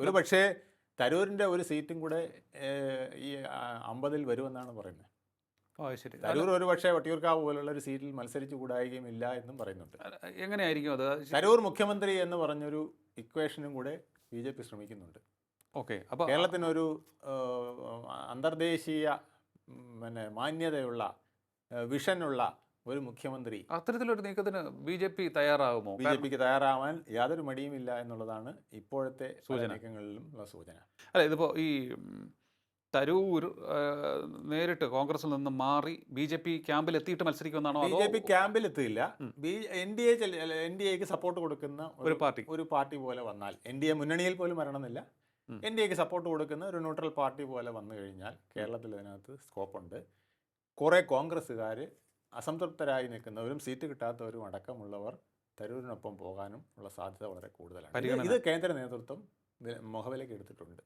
ഒരു പക്ഷേ തരൂരിൻ്റെ ഒരു സീറ്റും കൂടെ ഈ 50-ൽ വരുമെന്നാണ് പറയുന്നത്. ഓ ശരി. തരൂർ ഒരു പക്ഷേ വട്ടിയൂർക്കാവ് പോലുള്ള ഒരു സീറ്റിൽ മത്സരിച്ചു കൂടായികയുമില്ല എന്നും പറയുന്നുണ്ട്. എങ്ങനെയായിരിക്കും അത്? തരൂർ മുഖ്യമന്ത്രി എന്ന് പറഞ്ഞൊരു ഇക്വേഷനും കൂടെ BJP ശ്രമിക്കുന്നുണ്ട്. ഓക്കെ. അപ്പോൾ കേരളത്തിനൊരു അന്തർദേശീയ മാന്യതയുള്ള വിഷനുള്ള ഒരു മുഖ്യമന്ത്രി അത്തരത്തിലൊരു നീക്കത്തിന് BJP തയ്യാറാകുമോ? BJPക്ക് തയ്യാറാവാൻ യാതൊരു മടിയുമില്ല എന്നുള്ളതാണ് ഇപ്പോഴത്തെ നീക്കങ്ങളിലും ഉള്ള സൂചന. അല്ല, ഇതിപ്പോൾ ഈ തരൂർ നേരിട്ട് കോൺഗ്രസിൽ നിന്ന് മാറി BJP ക്യാമ്പിൽ എത്തിയിട്ട് മത്സരിക്കുമെന്നാണോ? BJP ക്യാമ്പിലെത്തില്ല. NDAക്ക് സപ്പോർട്ട് കൊടുക്കുന്ന ഒരു പാർട്ടി പോലെ വന്നാൽ, NDA മുന്നണിയിൽ പോലും വരണമെന്നില്ല, NDAക്ക് സപ്പോർട്ട് കൊടുക്കുന്ന ഒരു ന്യൂട്രൽ പാർട്ടി പോലെ വന്നു കഴിഞ്ഞാൽ കേരളത്തിൽ അതിനകത്ത് സ്കോപ്പുണ്ട്. കുറേ കോൺഗ്രസ്സുകാർ അസംതൃപ്തരായി നിൽക്കുന്നവരും സീറ്റ് കിട്ടാത്തവരും അടക്കമുള്ളവർ തരൂരിനൊപ്പം പോകാനും ഉള്ള സാധ്യത വളരെ കൂടുതലാണ്. ഇത് കേന്ദ്ര നേതൃത്വം മുഖവിലേക്ക് എടുത്തിട്ടുണ്ട്.